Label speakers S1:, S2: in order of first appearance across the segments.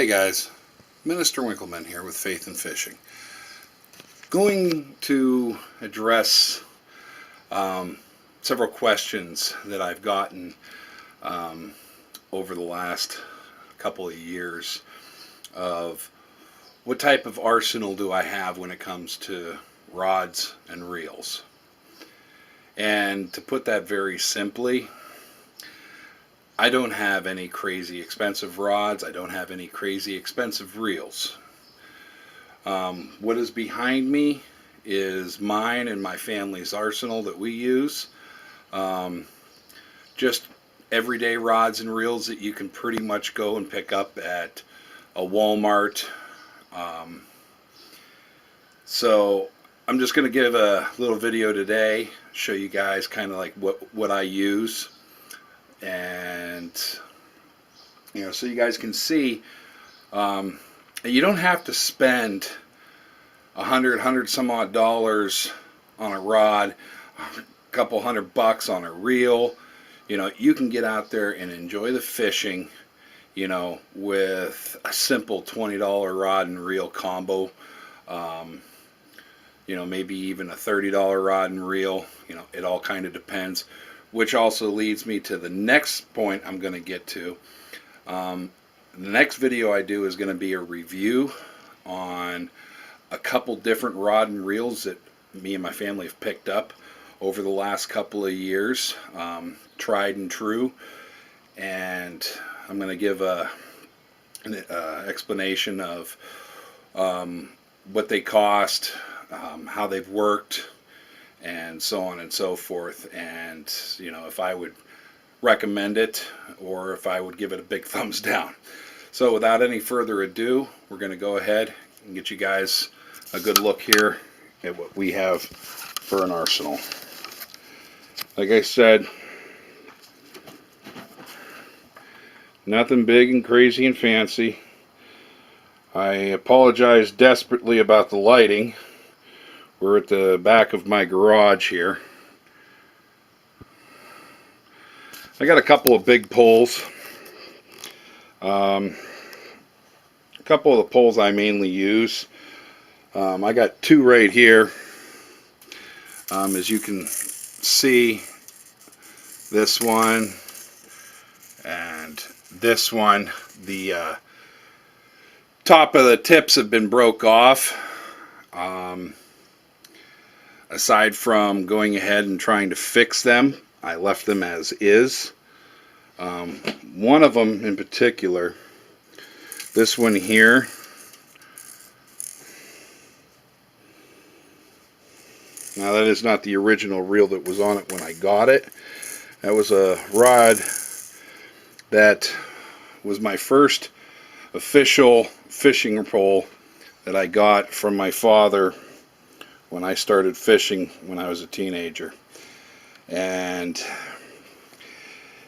S1: guys, Minister Winkleman here with Faith in Fishing. Going to address several questions that I've gotten over the last couple of years of what type of arsenal do I have when it comes to rods and reels. And to put that very simply, I don't have any crazy expensive rods. I don't have any crazy expensive reels. What is behind me is mine and my family's arsenal that we use. Just everyday rods and reels that you can pretty much go and pick up at a Walmart. So I'm just going to give a little video today, show you guys kind of like what I use. And so you guys can see, you don't have to spend $100 some odd dollars on a rod, a couple $100 on a reel. You can get out there and enjoy the fishing, with a simple $20 rod and reel combo. Maybe even a $30 rod and reel. It all kind of depends. Which also leads me to the next point I'm going to get to. The next video I do is going to be a review on a couple different rod and reels that me and my family have picked up over the last couple of years, tried and true. And I'm going to give an explanation of what they cost, how they've worked, and so on and so forth, and if I would recommend it or if I would give it a big thumbs down. So without any further ado, we're going to go ahead and get you guys a good look here at what we have for an arsenal. Like I said, nothing big and crazy and fancy. I apologize desperately about the lighting. We're at the back of my garage here. I got a couple of big poles. A couple of the poles I mainly use. I got two right here. As you can see, this one and this one, the top of the tips have been broke off. Aside from going ahead and trying to fix them, I left them as is. One of them in particular, this one here, now that is not the original reel that was on it when I got it. That was a rod that was my first official fishing pole that I got from my father when I started fishing when I was a teenager. And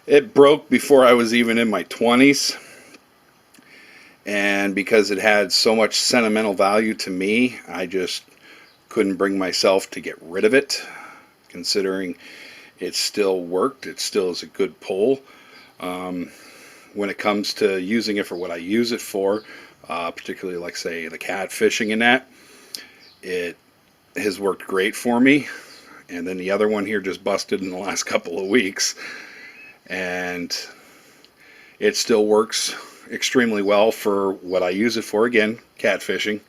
S1: it broke before I was even in my 20s. And because it had so much sentimental value to me, I just couldn't bring myself to get rid of it, considering it still worked. It still is a good pole. When it comes to using it for what I use it for, particularly like say the catfishing and that, it has worked great for me. And then the other one here just busted in the last couple of weeks, and it still works extremely well for what I use it for, again, catfishing.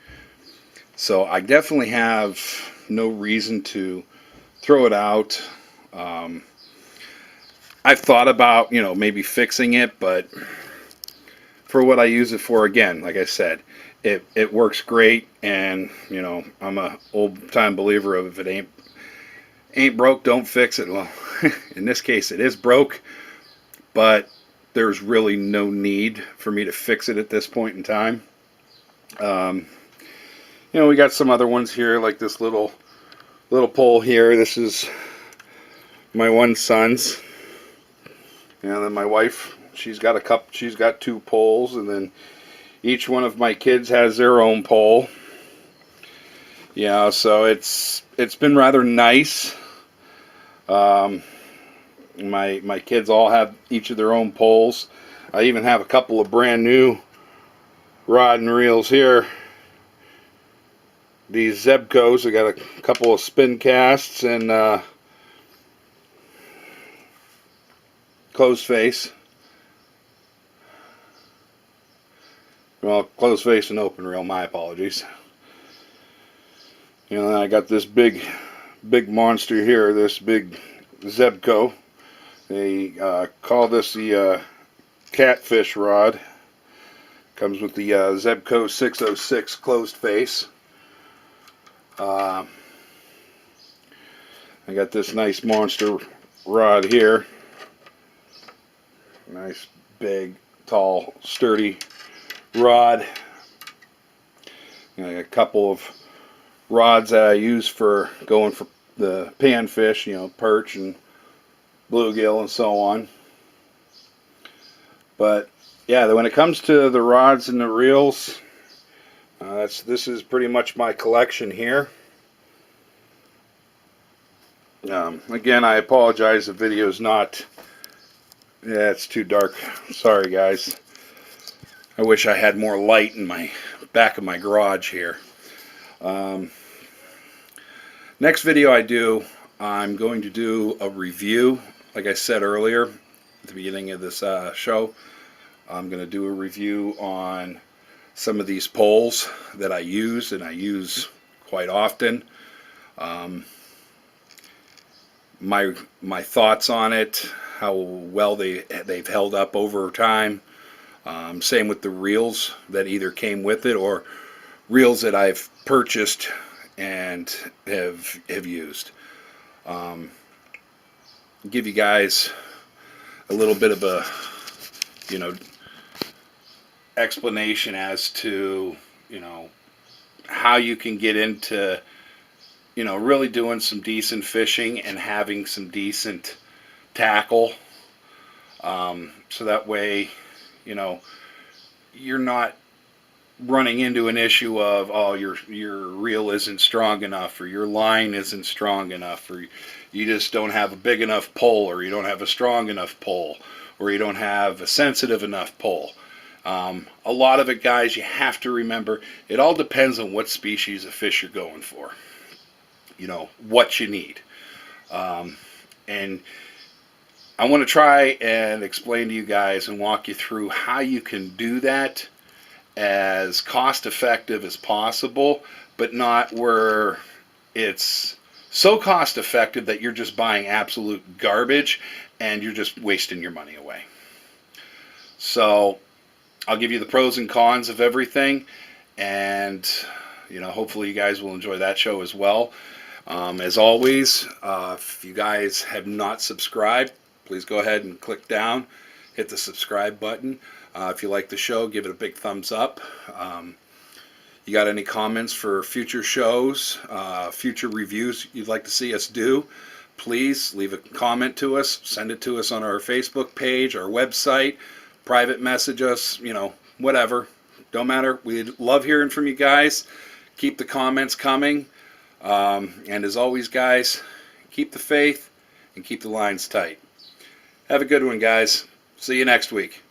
S1: So I definitely have no reason to throw it out. I've thought about maybe fixing it, but for what I use it for, again, like I said, it works great. And I'm a old time believer of, if it ain't broke, don't fix it. Well, in this case it is broke, but there's really no need for me to fix it at this point in time. We got some other ones here, like this little pole here. This is my one son's, and then my wife, she's got two poles, and then each one of my kids has their own pole. So it's been rather nice. My kids all have each of their own poles. I even have a couple of brand new rod and reels here. These Zebcos, I got a couple of spin casts and closed face. Well, closed face and open reel, my apologies. You know, I got this big monster here, this big Zebco. They call this the catfish rod. Comes with the Zebco 606 closed face. I got this nice monster rod here. Nice, big, tall, sturdy rod. You know, a couple of rods that I use for going for the panfish, you know, perch and bluegill and so on. But yeah, when it comes to the rods and the reels, this is pretty much my collection here. Again, I apologize, the video is not, yeah, it's too dark. Sorry guys. I wish I had more light in my back of my garage here. Next video I do, I'm going to do a review. Like I said earlier at the beginning of this show, I'm going to do a review on some of these poles that I use, and I use quite often. My thoughts on it, how well they've held up over time. Same with the reels that either came with it or reels that I've purchased and have used. Give you guys a little bit of a, you know, explanation as to, you know, how you can get into, you know, really doing some decent fishing and having some decent tackle. So that way, you know, you're not running into an issue of, oh, your reel isn't strong enough, or your line isn't strong enough, or you just don't have a big enough pole, or you don't have a strong enough pole, or you don't have a sensitive enough pole. A lot of it, guys, you have to remember, it all depends on what species of fish you're going for. You know, what you need. And I want to try and explain to you guys and walk you through how you can do that as cost effective as possible, but not where it's so cost effective that you're just buying absolute garbage and you're just wasting your money away. So I'll give you the pros and cons of everything, and you know, hopefully you guys will enjoy that show as well. As always, if you guys have not subscribed, please go ahead and click down, hit the subscribe button. If you like the show, give it a big thumbs up. You got any comments for future shows, future reviews you'd like to see us do, please leave a comment to us, send it to us on our Facebook page, our website, private message us, you know, whatever. Don't matter. We love hearing from you guys. Keep the comments coming. And as always, guys, keep the faith and keep the lines tight. Have a good one, guys. See you next week.